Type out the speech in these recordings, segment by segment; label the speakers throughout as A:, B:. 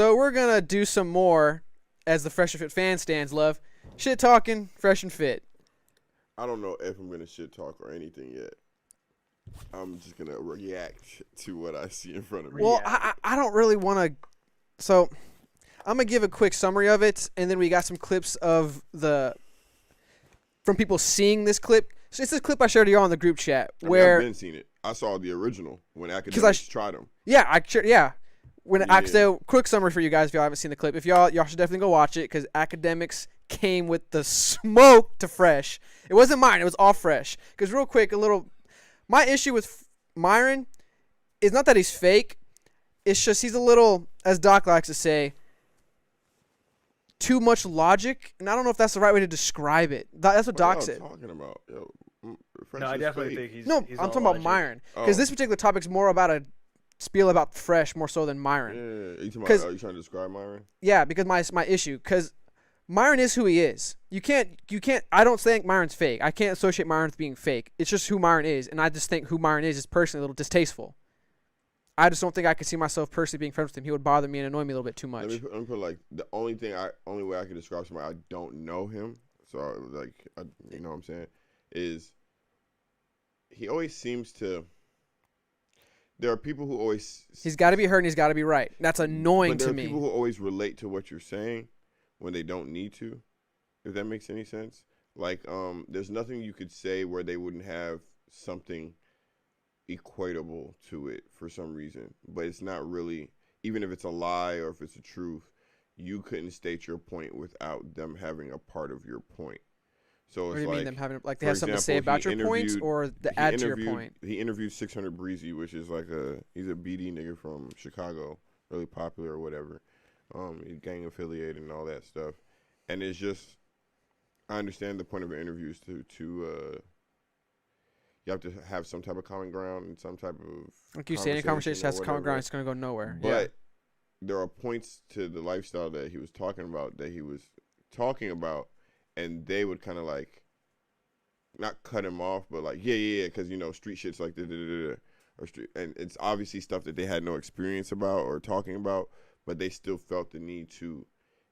A: So we're going to do some more, as the Fresh and Fit fan stands, love. Shit talking, Fresh and Fit.
B: I don't know if I'm going to shit talk or anything yet. I'm just going to react to what I see in front of me.
A: Well, I don't really want to. So I'm going to give a quick summary of it, and then we got some clips of from people seeing this clip. So it's this clip I shared to you on the group chat. I've
B: been seeing it. I saw the original when Akademiks tried them.
A: Yeah. So quick summary for you guys if y'all haven't seen the clip. If y'all should definitely go watch it because Akademiks came with the smoke to Fresh. It wasn't mine. It was all Fresh. Because real quick, my issue with Myron is not that he's fake. It's just he's a little, as Doc likes to say, too much logic. And I don't know if that's the right way to describe it. That's what Doc said.
B: What are you talking about? Yo,
C: no, I definitely think he's
A: I'm talking about Myron. Because this particular topic's more about a spiel about Fresh more so than Myron.
B: Yeah. Are you trying to describe Myron?
A: Yeah, because my issue, because Myron is who he is. You can't. I don't think Myron's fake. I can't associate Myron with being fake. It's just who Myron is, and I just think who Myron is personally a little distasteful. I just don't think I could see myself personally being friends with him. He would bother me and annoy me a little bit too much.
B: Let me put like the only way I can describe somebody I don't know him. So you know what I'm saying, is he always seems to. There are people who always.
A: He's got to be heard and he's got to be right. That's annoying to me.
B: There are people who always relate to what you're saying when they don't need to, if that makes any sense. Like, there's nothing you could say where they wouldn't have something equatable to it for some reason. But it's not really, even if it's a lie or if it's a truth, you couldn't state your point without them having a part of your point. So
A: what
B: it's
A: do you
B: like,
A: mean them having, like they have something to say about your points or the add to your point?
B: He interviewed 600 Breezy, which is like he's a BD nigga from Chicago, really popular or whatever. He's gang affiliated and all that stuff. And it's just, I understand the point of an interview is to you have to have some type of common ground and some type of
A: like you say, any conversation has common ground, it's going to go nowhere.
B: But there are points to the lifestyle that he was talking about, and they would kind of like, not cut him off, but like, yeah, because, you know, street shit's like, or street, and it's obviously stuff that they had no experience about or talking about, but they still felt the need to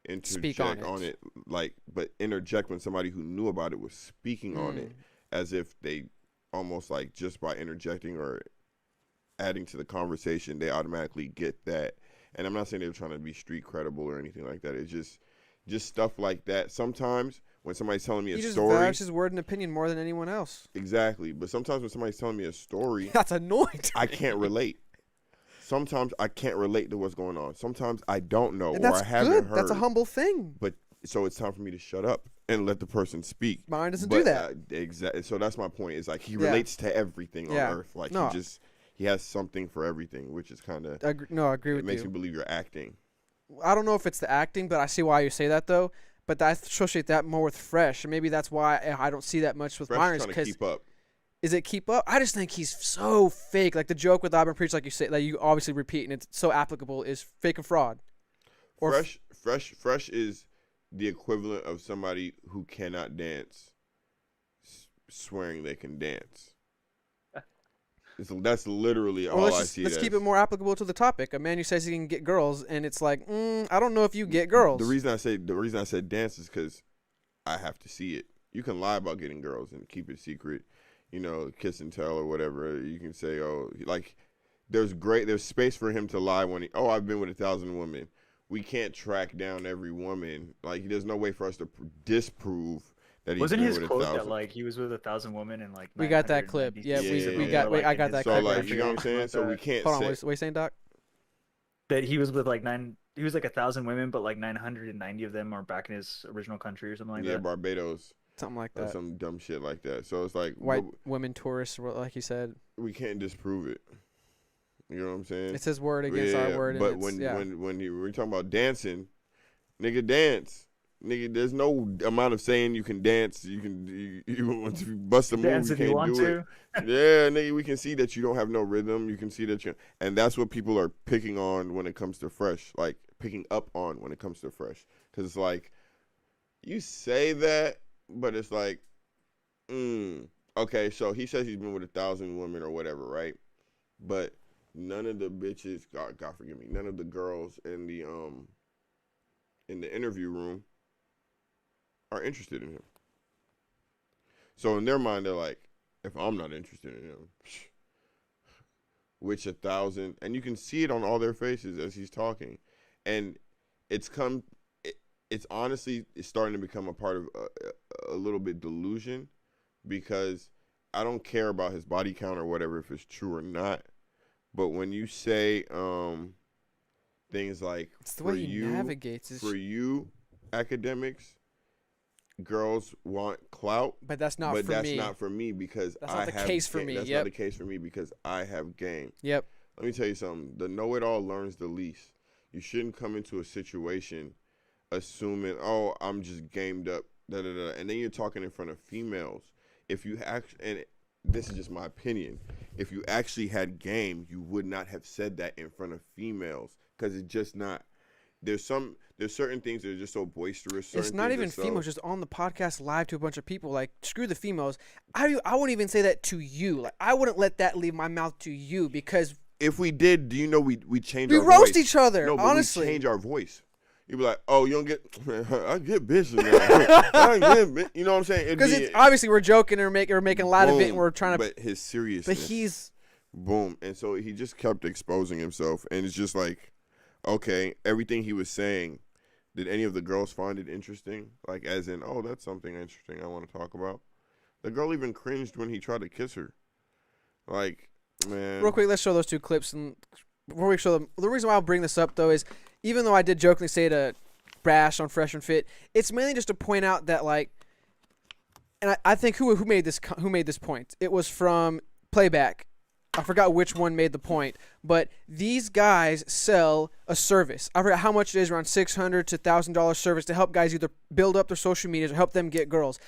B: interject on it, like, but interject when somebody who knew about it was speaking on it, as if they almost like just by interjecting or adding to the conversation, they automatically get that. And I'm not saying they're trying to be street credible or anything like that. It's just stuff like that. Sometimes when somebody's telling me a story, he just
A: values his word and opinion more than anyone else.
B: Exactly. But sometimes when somebody's telling me a story,
A: that's annoying.
B: I can't relate. Sometimes I can't relate to what's going on. Sometimes I don't know,
A: and that's
B: or I haven't
A: good.
B: heard.
A: That's a humble thing.
B: But so it's time for me to shut up and let the person speak.
A: Mine doesn't do that.
B: Exactly. So that's my point. Is like he relates to everything on earth. Like he has something for everything, which is kind of.
A: No, I agree with you.
B: It makes me believe you're acting.
A: I don't know if it's the acting, but I see why you say that though. But I associate that more with Fresh, and maybe that's why I don't see that much with Myron.
B: Trying to keep up.
A: Is it keep up? I just think he's so fake. Like the joke with I've been preached, like you say, that you obviously repeat, and it's so applicable, is fake and fraud. Or
B: Fresh is the equivalent of somebody who cannot dance, swearing they can dance. That's literally all I see.
A: Let's keep it more applicable to the topic. A man who says he can get girls, and it's like, I don't know if you get girls.
B: The reason I said dance is because I have to see it. You can lie about getting girls and keep it secret, you know, kiss and tell or whatever. You can say, oh, like there's space for him to lie when I've been with 1,000 women. We can't track down every woman. Like there's no way for us to disprove.
C: Wasn't his quote that like he was with 1,000 women and like
A: we got that clip? Yeah, I got that clip.
B: So like you know what I'm saying? So we can't.
A: Hold on, what are you saying, Doc?
C: That he was with like 1,000 women, but like 990 of them are back in his original country or something like that.
B: Yeah, Barbados.
A: Something like that.
B: Or some dumb shit like that. So it's like
A: white women tourists, like he said.
B: We can't disprove it. You know what I'm saying?
A: It's his word against our word.
B: But when we're talking about dancing, nigga, dance. Nigga, there's no amount of saying you can dance. You once you bust a move,
C: dance
B: you
C: if
B: can't
C: you want
B: do
C: to.
B: it. Yeah, nigga, we can see that you don't have no rhythm. You can see that and that's what people are picking on when it comes to Fresh. Like picking up on when it comes to Fresh, because it's like you say that, but it's like, okay, so he says he's been with 1,000 women or whatever, right? But none of the bitches, God forgive me, none of the girls in the interview room are interested in him. So in their mind, they're like, if I'm not interested in him, which 1,000, and you can see it on all their faces as he's talking, and it's honestly, it's starting to become a part of a little bit delusion, because I don't care about his body count or whatever, if it's true or not. But when you say things like,
A: It's the way he navigates his...
B: for you, academics, girls want clout,
A: but that's not for me.
B: But that's not for me, because
A: that's not the case for me.
B: That's not the case for me, because I have game.
A: Yep.
B: Let me tell you something. The know-it-all learns the least. You shouldn't come into a situation assuming, oh, I'm just gamed up, da-da-da, and then you're talking in front of females. If you and this is just my opinion, if you actually had game, you would not have said that in front of females, because it's just not. There's certain things that are just so boisterous.
A: It's not even females, just on the podcast live to a bunch of people. Like, screw the females. I wouldn't even say that to you. Like, I wouldn't let that leave my mouth to you, because
B: if we did, do you know we change our voice?
A: We roast each other,
B: no, but
A: honestly.
B: We change our voice. You'd be like, oh, you don't get, I get bitches now. I get, you know what I'm saying?
A: Because obviously we're joking or making light of it, and we're trying to.
B: But his seriousness.
A: But he's.
B: Boom. And so he just kept exposing himself. And it's just like, okay, everything he was saying, did any of the girls find it interesting? Like, as in, oh, that's something interesting I want to talk about. The girl even cringed when he tried to kiss her. Like, man.
A: Real quick, let's show those two clips. And before we show them, the reason why I'll bring this up, though, is even though I did jokingly say to Brash on Fresh and Fit, it's mainly just to point out that, like, and I think who made this point? It was from Playback. I forgot which one made the point, but these guys sell a service. I forgot how much it is, around $600 to $1,000 service to help guys either build up their social medias or help them get girls.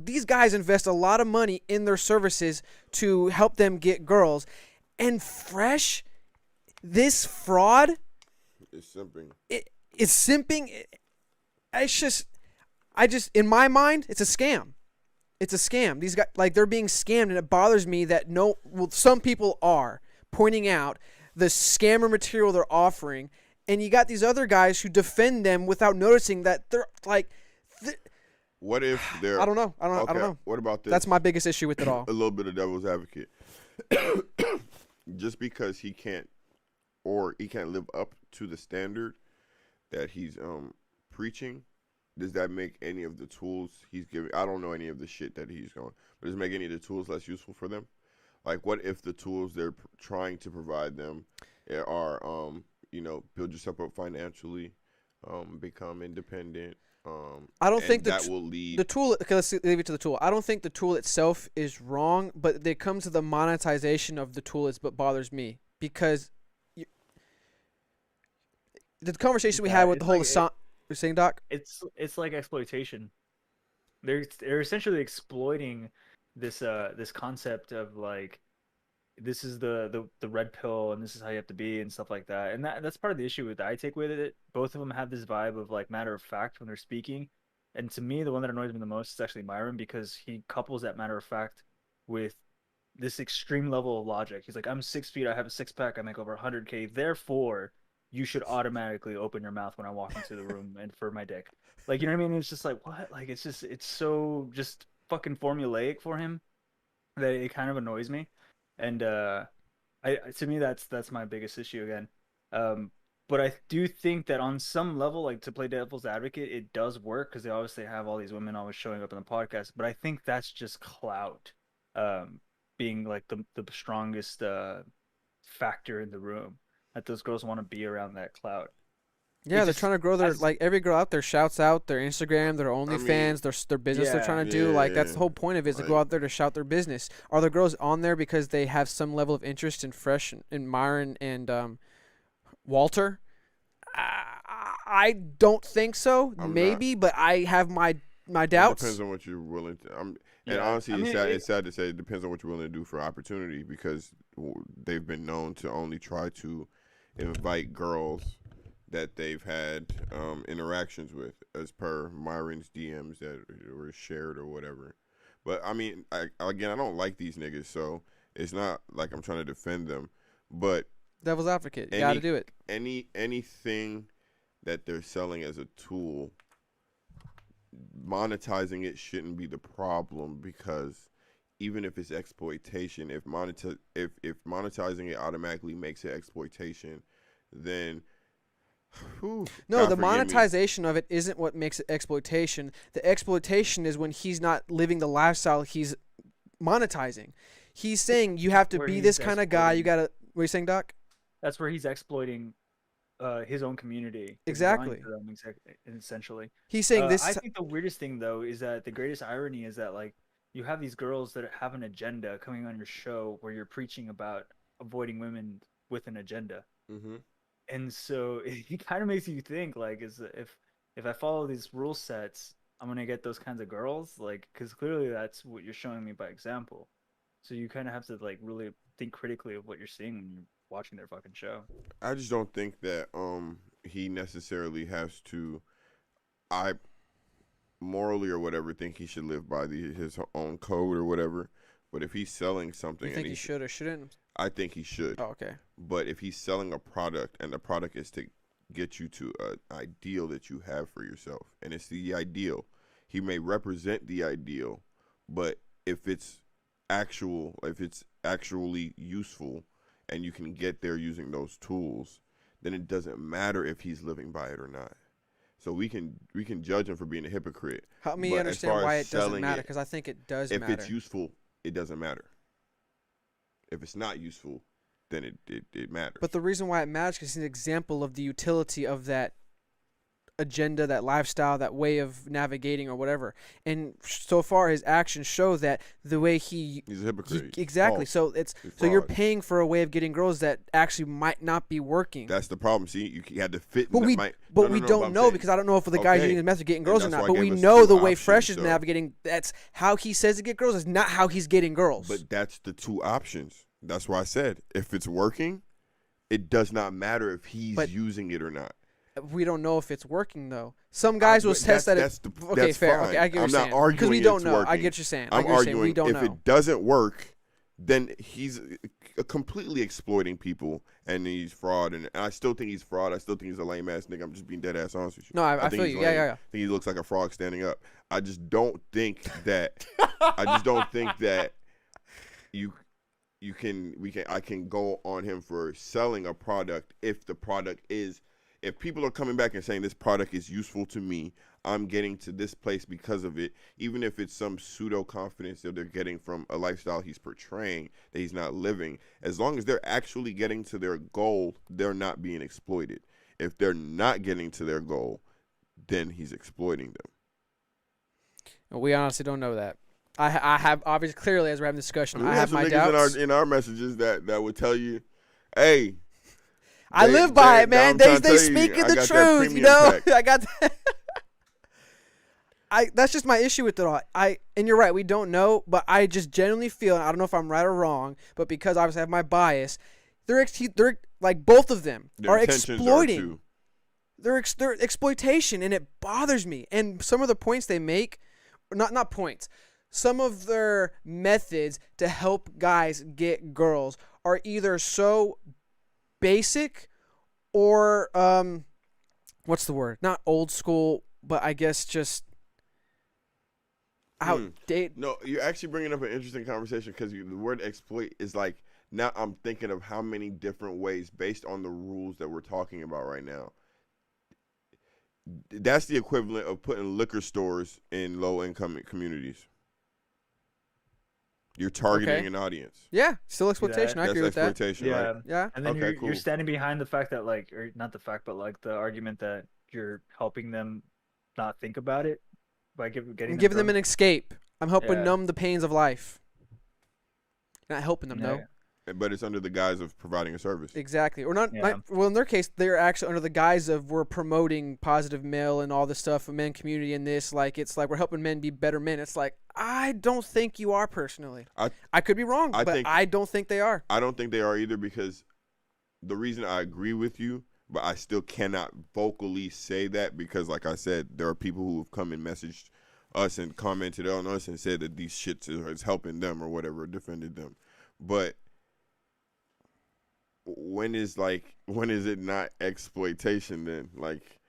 A: These guys invest a lot of money in their services to help them get girls. And Fresh, this fraud,
B: is simping.
A: It's simping. It's just, in my mind, it's a scam. It's a scam. These guys, like, they're being scammed, and it bothers me that some people are pointing out the scammer material they're offering, and you got these other guys who defend them without noticing that they're like.
B: What if they're?
A: I don't know. I don't know.
B: What about this?
A: That's my biggest issue with it all.
B: A little bit of devil's advocate. Just because he can't live up to the standard that he's preaching, does that make any of the tools he's giving? I don't know any of the shit that he's going, but does it make any of the tools less useful for them? Like, what if the tools they're trying to provide them are, build yourself up financially, become independent?
A: I don't think
B: that will lead
A: the tool. Okay, let's leave it to the tool. I don't think the tool itself is wrong, but it comes to the monetization of the tool is what bothers me, because the conversation we had with the whole you're saying, Doc?
C: It's like exploitation. They're essentially exploiting this concept of, like, this is the red pill and this is how you have to be and stuff like that. And that's part of the issue that I take with it. Both of them have this vibe of, like, matter of fact when they're speaking. And to me, the one that annoys me the most is actually Myron, because he couples that matter of fact with this extreme level of logic. He's like, I'm 6 feet, I have a six-pack, I make over 100K, therefore you should automatically open your mouth when I walk into the room and for my dick. Like, you know what I mean? It's just like, what? Like, it's so just fucking formulaic for him that it kind of annoys me. And to me, that's my biggest issue again. But I do think that on some level, like, to play devil's advocate, it does work, because they obviously have all these women always showing up in the podcast. But I think that's just clout, being like the strongest factor in the room, that those girls want to be around that clout.
A: Yeah, they're trying to grow their, like, every girl out there shouts out their Instagram, their OnlyFans, their business they're trying to do. Like, that's the whole point of it, is to go out there to shout their business. Are the girls on there because they have some level of interest in Fresh and Myron and Walter? I don't think so. Maybe, but I have my doubts.
B: It depends on what you're willing to. And honestly, it's sad to say it depends on what you're willing to do for opportunity, because they've been known to only try to invite girls that they've had interactions with, as per Myron's DMs that were shared or whatever. But I mean, I don't like these niggas, so it's not like I'm trying to defend them. But
A: Devil's advocate. You got to do it.
B: Anything that they're selling as a tool, monetizing it shouldn't be the problem, because even if it's exploitation, if monetizing it automatically makes it exploitation, then
A: No,
B: God
A: the
B: forgive me.
A: monetization of it isn't what makes it exploitation. The exploitation is when he's not living the lifestyle he's monetizing. He's saying you have to
C: Where
A: be
C: he's
A: this kind of guy. You
C: exploiting.
A: gotta. What are you saying, Doc?
C: That's where he's exploiting his own community. He's
A: Exactly.
C: lying to them, essentially.
A: He's saying this.
C: I think the weirdest thing though is that the greatest irony is that like you have these girls that have an agenda coming on your show where you're preaching about avoiding women with an agenda,
B: Mm-hmm.
C: and so it kind of makes you think like, is if I follow these rule sets, I'm gonna get those kinds of girls, like, because clearly that's what you're showing me by example. So you kind of have to like really think critically of what you're seeing when you're watching their fucking show.
B: I just don't think that he necessarily has to. I morally or whatever think he should live by his own code or whatever. But if he's selling something,
A: You think he should or shouldn't?
B: I think he should.
A: Oh, okay.
B: But if he's selling a product and the product is to get you to an ideal that you have for yourself, and it's the ideal, he may represent the ideal, but if it's actually useful and you can get there using those tools, then it doesn't matter if he's living by it or not. So we can judge him for being a hypocrite.
A: Help me
B: But as
A: understand
B: far
A: why
B: as
A: it doesn't
B: selling
A: matter,
B: it,
A: because I think it does
B: if
A: matter.
B: it's useful, it doesn't matter. If it's not useful, then it matters.
A: But the reason why it matters is it's an example of the utility of that agenda, that lifestyle, that way of navigating or whatever. And so far, his actions show that the way
B: he's a hypocrite.
A: exactly.
B: False.
A: So you're paying for a way of getting girls that actually might not be working.
B: That's the problem. See, you had to fit.
A: But we don't know, because I don't know if the guy's using his method getting girls or not. But we know the way Fresh is navigating. That's how he says to get girls. Is not how he's getting girls.
B: But that's the two options. That's why I said if it's working, it does not matter if he's using it or not.
A: We don't know if it's working though. Some guys will test that. Okay, fair.
B: Fine.
A: Okay, I get what you're saying.
B: I'm not arguing
A: because we don't know.
B: Working.
A: I get what you're saying.
B: I'm arguing
A: we don't
B: if
A: know.
B: it doesn't work, then he's completely exploiting people and he's fraud. And I still think he's fraud. I still think he's a lame ass nigga. I'm just being dead ass honest with you.
A: No, I feel you. Yeah.
B: I think he looks like a frog standing up. I just don't think that. I can go on him for selling a product if the product is. If people are coming back and saying this product is useful to me, I'm getting to this place because of it, even if it's some pseudo confidence that they're getting from a lifestyle he's portraying that he's not living, as long as they're actually getting to their goal, they're not being exploited. If they're not getting to their goal, then he's exploiting them.
A: We honestly don't know that. I have obviously clearly as we're having this discussion, I
B: have
A: have my
B: niggas
A: doubts.
B: in our messages that would tell you, hey.
A: I live by it, man. They speaking the truth, you know. I got that. That's just my issue with it all. And you're right, we don't know, but I just genuinely feel, and I don't know if I'm right or wrong, but because obviously I have my bias, they're like both of them are exploiting. They're exploitation, and it bothers me. And some of the points they make, not points. Some of their methods to help guys get girls are either so basic or what's the word? Not old school, but I guess just outdated.
B: No, you're actually bringing up an interesting conversation because the word exploit is like, now I'm thinking of how many different ways based on the rules that we're talking about right now. That's the equivalent of putting liquor stores in low-income communities. You're targeting an audience.
A: Yeah, still exploitation. I agree with that.
C: Yeah,
B: right?
A: Yeah.
C: And then you're standing behind the fact that like, or not the fact, but like the argument that you're helping them not think about it by giving them
A: an escape. I'm helping numb the pains of life. Not helping them, no.
B: But it's under the guise of providing a service.
A: Exactly. Or not, well, in their case, they're actually under the guise of we're promoting positive male and all this stuff, a men community and this. Like, it's like we're helping men be better men. It's like, I don't think you are personally. I could be wrong, but I don't think they are.
B: I don't think they are either, because the reason I agree with you, but I still cannot vocally say that because, like I said, there are people who have come and messaged us and commented on us and said that these shits is helping them or whatever, defended them. But when is it not exploitation then? Like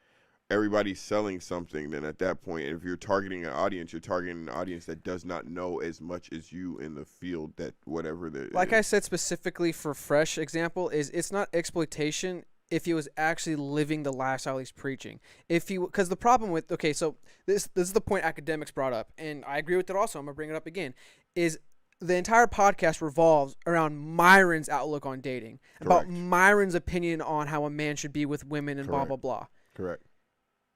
B: everybody's selling something, then at that point, if you're targeting an audience, you're targeting an audience that does not know as much as you in the field that whatever the
A: Like I said specifically for Fresh example, is it's not exploitation if he was actually living the lifestyle he's preaching. Because the problem with, okay, so this is the point Akademiks brought up, and I agree with it also, I'm going to bring it up again, is the entire podcast revolves around Myron's outlook on dating, about Myron's opinion on how a man should be with women and blah, blah, blah.
B: Correct.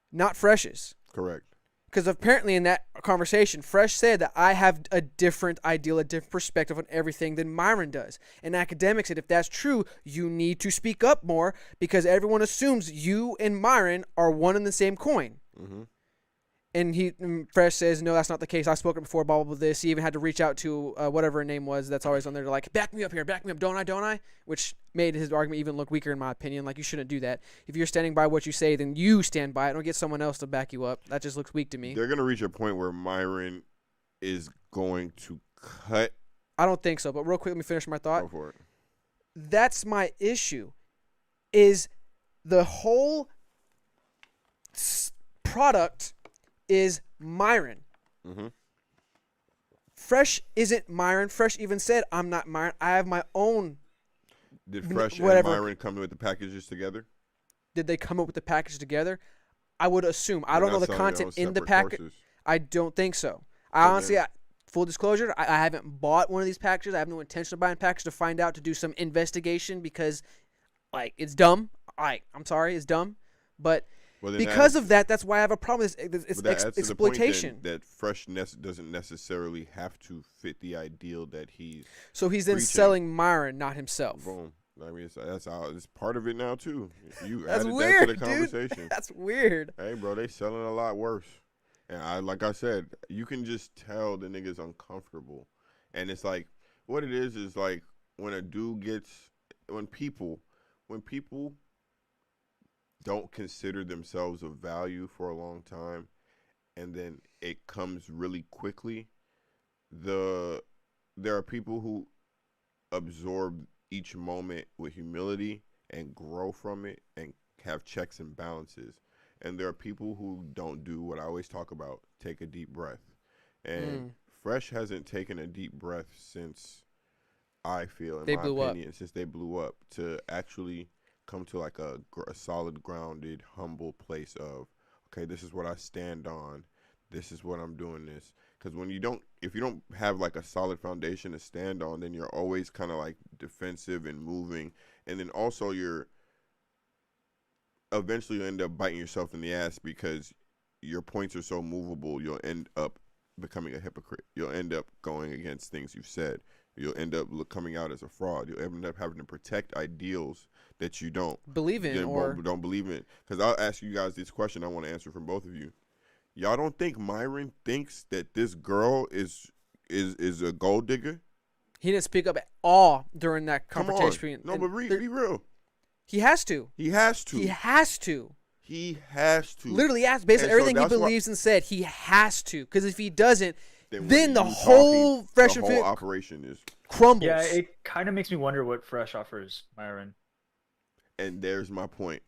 A: Not Fresh's.
B: Correct.
A: Because apparently in that conversation, Fresh said that I have a different ideal, a different perspective on everything than Myron does. And Akademiks said if that's true, you need to speak up more because everyone assumes you and Myron are one and the same coin.
B: Mm-hmm.
A: And Fresh says, no, that's not the case. I've spoken before, blah, blah, blah, this. He even had to reach out to whatever her name was that's always on there to like, back me up here, back me up, don't I? Which made his argument even look weaker in my opinion. Like, you shouldn't do that. If you're standing by what you say, then you stand by it. Don't get someone else to back you up. That just looks weak to me.
B: They're going to reach a point where Myron is going to cut.
A: I don't think so, but real quick, let me finish my thought.
B: Go for it.
A: That's my issue, is the whole product is Myron.
B: Mm-hmm.
A: Fresh isn't Myron. Fresh even said, I'm not Myron. I have my own.
B: Did Fresh
A: whatever.
B: and Myron come with the packages together?
A: Did they come up with the package together? I would assume. I don't know the content in the package. I don't think so. Honestly, full disclosure, I haven't bought one of these packages. I have no intention of buying a package to find out, to do some investigation because, like, it's dumb. I'm sorry, it's dumb. But because of that, that's why I have a problem. It's exploitation.
B: That freshness doesn't necessarily have to fit the ideal that he's.
A: So he's then
B: preaching.
A: Selling Myron, not himself.
B: Boom. I mean, it's part of it now too. You
A: that's
B: added
A: weird,
B: that to the conversation.
A: Dude. That's weird.
B: Hey, bro, they selling a lot worse. And like I said, you can just tell the nigga's uncomfortable. And it's like, what it is like when a dude when people don't consider themselves of value for a long time, and then it comes really quickly, there are people who absorb each moment with humility and grow from it and have checks and balances. And there are people who don't do what I always talk about, take a deep breath. And Fresh hasn't taken a deep breath since, I feel, in my opinion, since they blew up, to actually come to like a solid, grounded, humble place of, okay, this is what I stand on. This is what I'm doing this. Because if you don't have like a solid foundation to stand on, then you're always kind of like defensive and moving. And then also eventually you'll end up biting yourself in the ass because your points are so movable, you'll end up becoming a hypocrite. You'll end up going against things you've said. You'll end up coming out as a fraud. You'll end up having to protect ideals that you don't
A: believe in or
B: don't believe in. Because I'll ask you guys this question. I want to answer from both of you. Y'all don't think Myron thinks that this girl is a gold digger?
A: He didn't speak up at all during that confrontation.
B: No, but be real.
A: He has to.
B: He has to.
A: He has to.
B: He has to.
A: Literally, based on everything he believes and said, he has to. Because if he doesn't, then the whole Fresh
B: operation is
A: crumbles.
C: Yeah, it kind of makes me wonder what Fresh offers Myron.
B: And there's my point.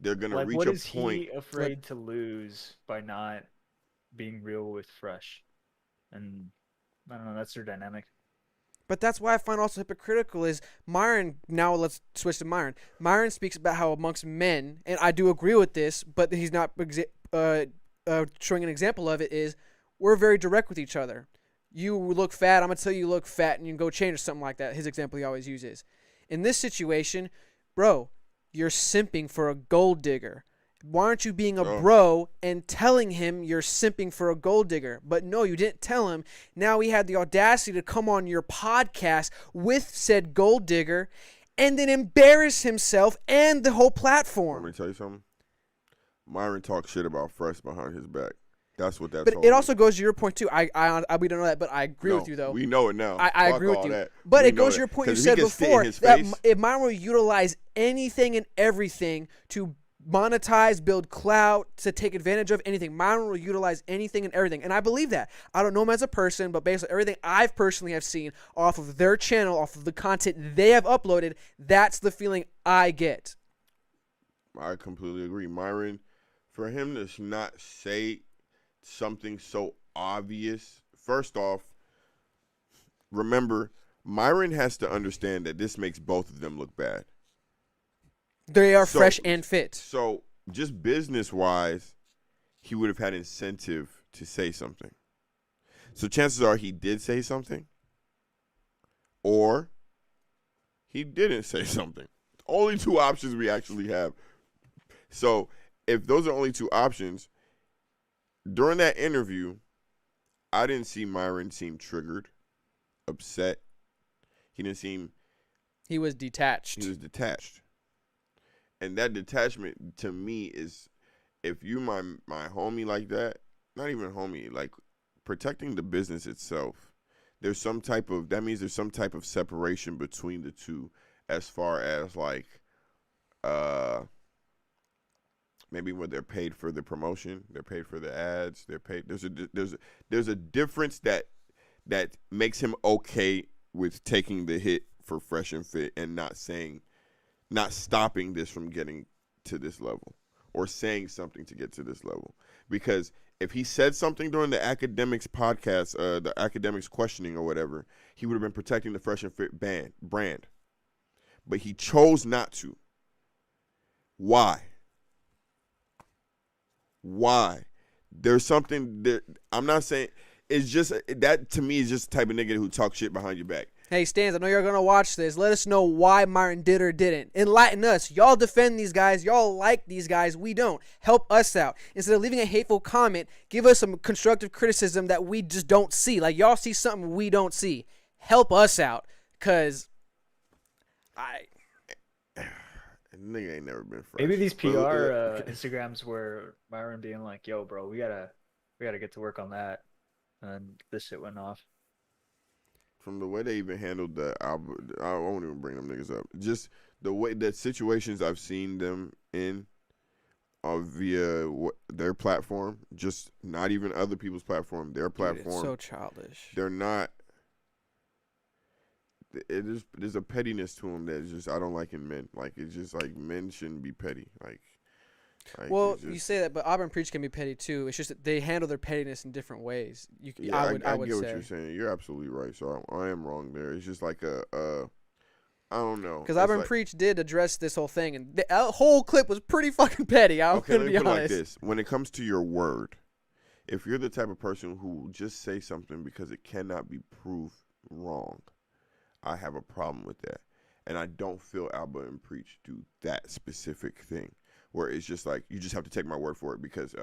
B: They're gonna reach a point.
C: What is he afraid to lose by not being real with Fresh? And I don't know. That's their dynamic.
A: But that's why I find also hypocritical is Myron. Now let's switch to Myron. Myron speaks about how amongst men, and I do agree with this, but he's not showing an example of it, is we're very direct with each other. You look fat, I'm going to tell you look fat, and you can go change or something like that. His example he always uses. In this situation, bro, you're simping for a gold digger. Why aren't you being a bro and telling him you're simping for a gold digger? But no, you didn't tell him. Now he had the audacity to come on your podcast with said gold digger and then embarrass himself and the whole platform.
B: Let me tell you something. Myron talks shit about Fresh behind his back. That's what that's.
A: But it also goes to your point too. We don't know that, but I agree with you though.
B: We know it now.
A: I agree with you. That. But it goes to your point you said before that if Myron will utilize anything and everything to monetize, build clout, to take advantage of anything. Myron will utilize anything and everything. And I believe that. I don't know him as a person, but based on everything I've personally have seen off of their channel, off of the content they have uploaded, that's the feeling I get.
B: I completely agree. Myron, for him to not say something so obvious, first off, remember, Myron has to understand that this makes both of them look bad.
A: They are fresh and fit.
B: So just business-wise, he would have had incentive to say something. So chances are he did say something, or he didn't say something. Only two options we actually have. So if those are only two options, during that interview, I didn't see Myron seem triggered, upset. He didn't seem...
A: He was detached.
B: He was detached. And that detachment, to me, is, if you my homie like that, not even homie, like protecting the business itself, there's some type of, that means there's some type of separation between the two, as far as like, maybe when they're paid for the promotion, they're paid for the ads, they're paid. There's a difference that makes him okay with taking the hit for Fresh and Fit and not stopping this from getting to this level, or saying something to get to this level. Because if he said something during the Akademiks podcast, the Akademiks questioning or whatever, he would have been protecting the Fresh and Fit brand. But he chose not to. Why? There's something that I'm not saying. It's just that, to me, is just the type of nigga who talks shit behind your back.
A: Hey, Stans, I know you're going to watch this. Let us know why Myron did or didn't. Enlighten us. Y'all defend these guys. Y'all like these guys. We don't. Help us out. Instead of leaving a hateful comment, give us some constructive criticism that we just don't see. Like, y'all see something we don't see. Help us out, because
B: nigga ain't never been fresh.
C: Maybe these PR Instagrams were Myron being like, yo, bro, we gotta get to work on that. And this shit went off.
B: From the way they even handled the album, I won't even bring them niggas up. Just the way, the situations I've seen them in via their platform, just not even other people's platform, their platform.
A: Dude, it's so childish.
B: They're not. There's a pettiness to them that just I don't like in men. Like, it's just like men shouldn't be petty. Like
A: well, you say that, but Auburn Preach can be petty too. It's just that they handle their pettiness in different ways.
B: I get what you're saying. You're absolutely right. So I am wrong there. It's just like I don't know.
A: Because Auburn Preach did address this whole thing, and the whole clip was pretty fucking petty. I'm gonna be honest.
B: Like this: when it comes to your word, if you're the type of person who will just say something because it cannot be proved wrong, I have a problem with that, and I don't feel Alba and Preach do that specific thing. Where it's just like, you just have to take my word for it because,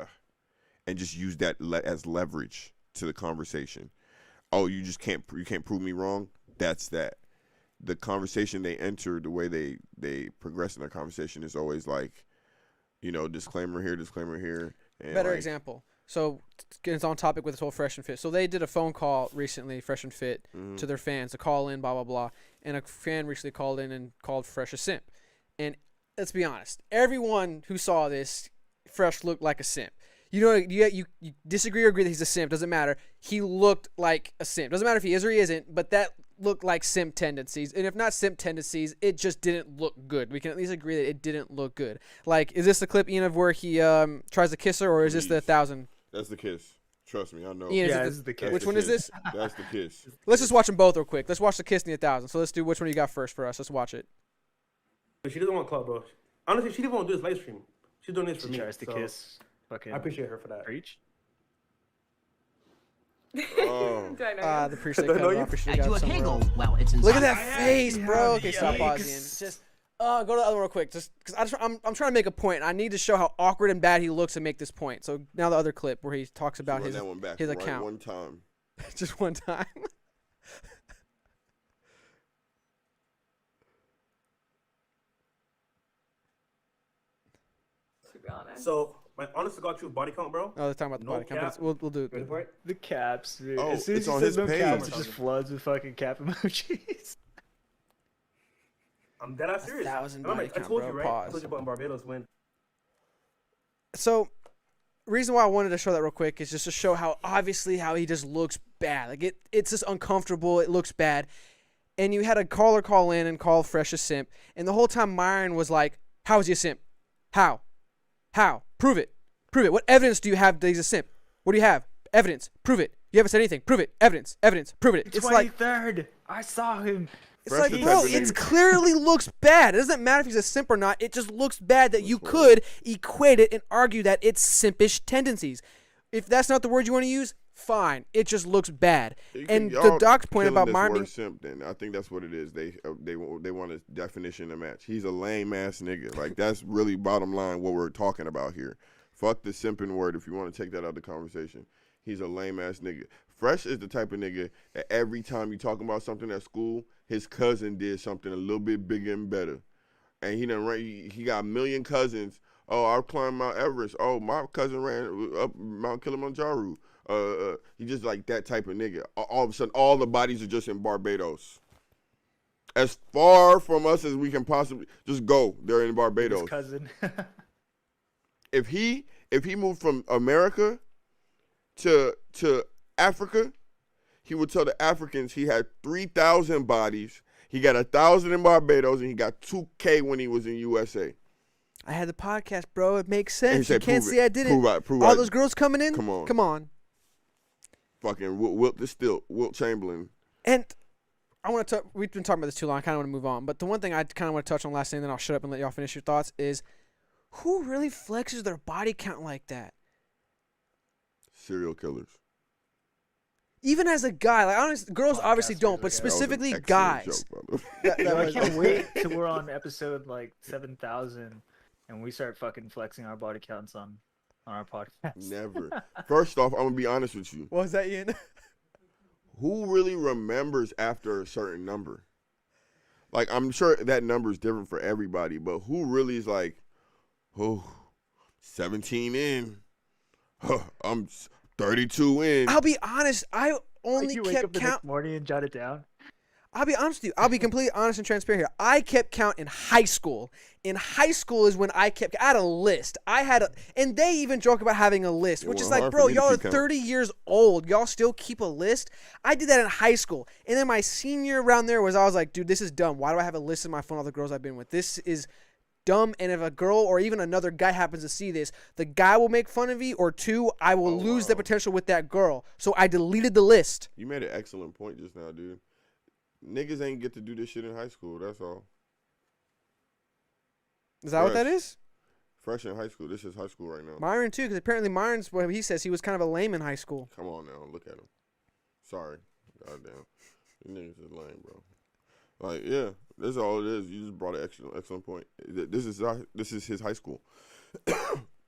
B: and just use that as leverage to the conversation. Oh, you can't prove me wrong. That's that. The conversation they enter, the way they progress in their conversation is always like, disclaimer here. And
A: better example. So it's on topic with this whole Fresh and Fit. So they did a phone call recently, Fresh and Fit, to their fans to call in, blah blah blah. And a fan recently called in and called Fresh a simp. And let's be honest, everyone who saw this, Fresh looked like a simp. You disagree or agree that he's a simp, doesn't matter. He looked like a simp. Doesn't matter if he is or he isn't, but that looked like simp tendencies. And if not simp tendencies, it just didn't look good. We can at least agree that it didn't look good. Like, is this the clip, Ian, of where he tries to kiss her, or is this the 1,000?
B: That's the kiss. Trust me, I know.
A: Ian,
C: this is the kiss.
A: Which one is this?
B: That's the kiss.
A: Let's just watch them both real quick. Let's watch the kiss and the 1,000. So let's do which one you got first for us. Let's watch it.
D: She doesn't want clout, bro. Honestly, she didn't want to do this live stream. She's doing this for me.
C: She tries to kiss. Fucking
D: I appreciate her for that.
C: Preach.
B: Oh.
E: Do I know you?
A: The Preach they cut it off. We should've
F: I do
A: got
F: a
A: some
F: kegel.
A: room.
F: Well, it's inside.
A: Look at that face, bro. Okay, stop
C: Yikes.
A: pausing. Just go to the other one real quick. Just because I'm trying to make a point. I need to show how awkward and bad he looks and make this point. So now the other clip where he talks about his account.
B: One time.
A: Just one time.
E: To be honest.
D: So, my honest to God truth body count, bro.
A: Oh, they're talking about the
D: No
A: body count.
D: cap.
A: We'll do it.
D: Ready for it?
C: The caps, dude.
B: Oh,
C: As soon as
B: it's
C: he
B: on
C: says
B: his
C: no
B: page.
C: caps, it just floods with fucking cap emojis.
D: I'm dead ass serious.
A: 1,000
D: And I'm
A: body
D: like, I
A: count,
D: told
A: bro.
D: you, right?
A: Pause.
D: I told you about in Barbados when
A: So, reason why I wanted to show that real quick is just to show how obviously how he just looks bad. Like it's just uncomfortable. It looks bad. And you had a caller call in and call Fresh a simp, and the whole time Myron was like, "How is he a simp? How? Prove it. Prove it. What evidence do you have that he's a simp? What do you have? Evidence. Prove it. You haven't said anything. Prove it. Evidence. Prove it." It's like
C: 23rd. I saw him.
A: it's
B: Fresh
A: like,
B: the
A: bro,
B: type of
A: it
B: nigga-
A: clearly looks bad. It doesn't matter if he's a simp or not. It just looks bad that you could equate it and argue that it's simpish tendencies. If that's not the word you want to use, fine. It just looks bad. And the doc's point about Myron being
B: simp, then I think that's what it is. They want a definition to match. He's a lame ass nigga. Like that's really bottom line what we're talking about here. Fuck the simping word if you want to take that out of the conversation. He's a lame ass nigga. Fresh is the type of nigga that every time you talking about something at school, his cousin did something a little bit bigger and better, and he got a million cousins. Oh, I climbed Mount Everest. Oh, my cousin ran up Mount Kilimanjaro. He just like that type of nigga. All of a sudden, all the bodies are just in Barbados. As far from us as we can possibly just go, they're in Barbados.
C: His cousin.
B: If he moved from America to Africa, he would tell the Africans he had 3,000 bodies. He got 1,000 in Barbados, and he got 2K when he was in USA.
A: I had the podcast, bro. It makes
B: And he
A: sense. You
B: said,
A: can't
B: "Prove
A: say
B: it.
A: I didn't.
B: Prove
A: All
B: right.
A: those girls coming in?
B: Come on.
A: Come on.
B: Fucking Wilt Chamberlain.
A: And I want to we've been talking about this too long. I kind of want to move on. But the one thing I kind of want to touch on last thing, then I'll shut up and let y'all finish your thoughts, is who really flexes their body count like that?
B: Serial killers.
A: Even as a guy, like honestly, girls obviously
C: Podcasters,
A: don't,
C: I
A: but
C: guess.
B: That was an
A: specifically
B: excellent
A: guys.
B: joke, brother.
A: That
C: Yo, I
A: was-
C: can't wait till we're on episode like 7,000 and we start fucking flexing our body counts on our podcast.
B: Never. First off, I'm gonna be honest with you.
A: What was that, Ian?
B: Who really remembers after a certain number? Like, I'm sure that number is different for everybody, but who really is like, oh, 17 in. Huh, I'm 32 in.
A: I'll be honest. I only
C: you wake up
A: kept
C: the
A: count.
C: next morning and jot it down.
A: I'll be honest with you. I'll be completely honest and transparent here. I kept count in high school. In high school is when I had a list. And they even joke about having a list,
B: It
A: which is
B: wasn't
A: like,
B: hard for
A: bro,
B: me to
A: y'all are
B: keep count.
A: 30 years old. Y'all still keep a list? I did that in high school. And then my senior around there I was like, dude, this is dumb. Why do I have a list in my phone of all the girls I've been with? This is dumb. And if a girl or even another guy happens to see this, the guy will make fun of me, or two, I will lose the potential with that girl. So I deleted the list.
B: You made an excellent point just now, dude. Niggas ain't get to do this shit in high school. That's all.
A: Is that what that
B: Fresh.
A: is?
B: Fresh in high school. This is high school right now.
A: Myron too, because apparently Myron's what he says he was kind of a lame in high school.
B: Come on now, look at him. Sorry, goddamn, you niggas is lame, bro. Like, yeah, that's all it is. You just brought an excellent point. This is his high school.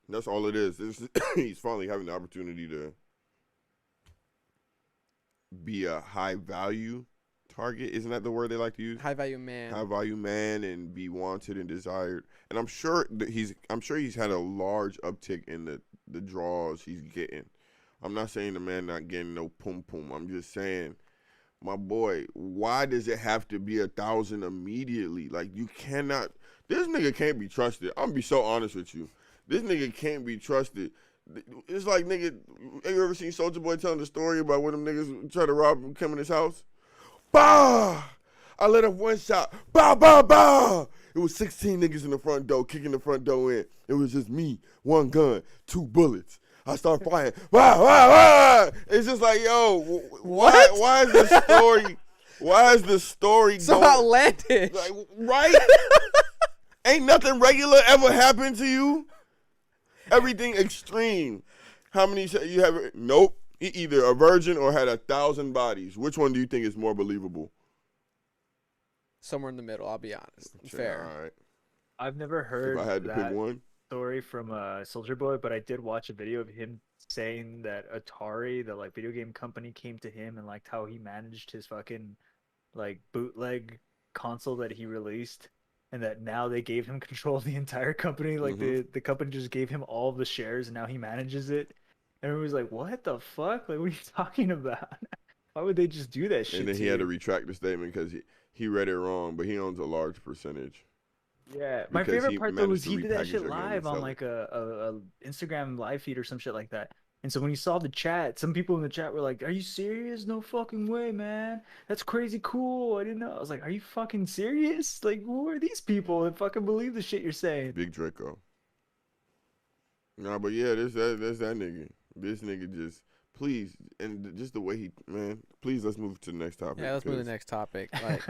B: That's all it is. He's finally having the opportunity to be a high value target. Isn't that the word they like to use?
A: High value man.
B: High value man, and be wanted and desired. And I'm sure he's had a large uptick in the draws he's getting. I'm not saying the man not getting no pum pum. I'm just saying, my boy, why does it have to be 1,000 immediately? Like, you cannot. This nigga can't be trusted. I'm gonna be so honest with you. This nigga can't be trusted. It's like, nigga, have you ever seen Soulja Boy telling the story about when them niggas try to rob him, come in his house? Bah! I let up one shot. Bah, bah, bah! It was 16 niggas in the front door, kicking the front door in. It was just me, one gun, 2 bullets. I start firing. Wah, wah, wah! It's just like, yo, why is the story? Why is the story
A: So
B: going?
A: outlandish.
B: Like, right? Ain't nothing regular ever happened to you. Everything extreme. How many you have? Nope. He either a virgin or had 1,000 bodies. Which one do you think is more believable?
A: Somewhere in the middle, I'll be honest. Fair.
B: All right.
C: I've never heard
B: If I had to
C: that
B: pick one,
C: story from Soldier Boy, but I did watch a video of him saying that Atari, the like video game company, came to him and liked how he managed his fucking like bootleg console that he released, and that now they gave him control of the entire company. Like the company just gave him all of the shares, and now he manages it. And everyone was like, "What the fuck? Like, what are you talking about? Why would they just do that shit?"
B: and then
C: to
B: he had to
C: you?"
B: retract the statement because he read it wrong, but he owns a large percentage.
C: Yeah, my
B: Because
C: favorite
B: he
C: part though
B: managed
C: was
B: to
C: he did that
B: repackage
C: shit
B: their game and
C: live on
B: sell
C: like a Instagram live feed or some shit like that. And so when you saw the chat, some people in the chat were like, "Are you serious? No fucking way, man. That's crazy cool. I didn't know." I was like, "Are you fucking serious? Like, who are these people that fucking believe the shit you're saying?"
B: Big Draco. Nah, but yeah, that's that nigga. This nigga just please and just the way he man. Please let's move to the next topic.
A: Yeah, let's move to the
B: 'cause
A: next topic. Like,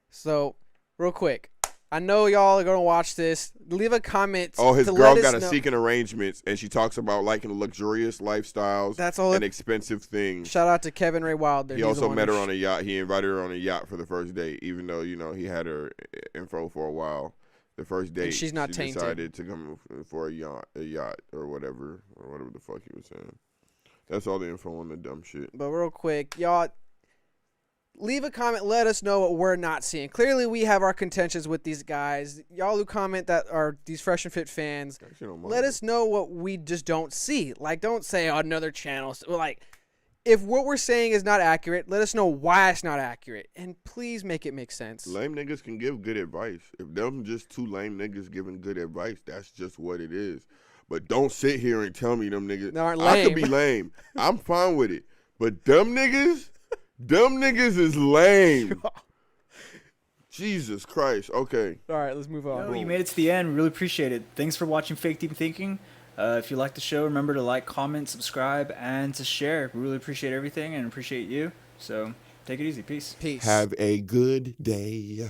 A: so, real quick, I know y'all are gonna watch this. Leave a comment.
B: Oh, his
A: to
B: girl
A: let us
B: got a
A: know.
B: seeking arrangements, and she talks about liking luxurious lifestyles
A: That's all.
B: and expensive things.
A: Shout out to Kevin Ray Wilder.
B: He also met her on a yacht. He invited her on a yacht for the first date, even though he had her info for a while. The first date,
A: she's not
B: she
A: tainted.
B: decided to come for a yacht or whatever the fuck he was saying. That's all the info on the dumb shit.
A: But real quick, y'all, leave a comment. Let us know what we're not seeing. Clearly, we have our contentions with these guys. Y'all who comment that are these Fresh and Fit fans, let us know what we just don't see. Like, don't say, oh, another channel. Like, if what we're saying is not accurate, let us know why it's not accurate. And please make it make sense.
B: Lame niggas can give good advice. If them just two lame niggas giving good advice, that's just what it is. But don't sit here and tell me them niggas.
A: They aren't
B: I could
A: lame.
B: be lame. I'm fine with it. But them niggas is lame. Jesus Christ. Okay.
A: All right, let's move on.
C: Yo, you made it to the end. Really appreciate it. Thanks for watching Fake Deep Thinking. If you like the show, remember to like, comment, subscribe, and to share. We really appreciate everything and appreciate you. So take it easy. Peace.
A: Peace.
B: Have a good day.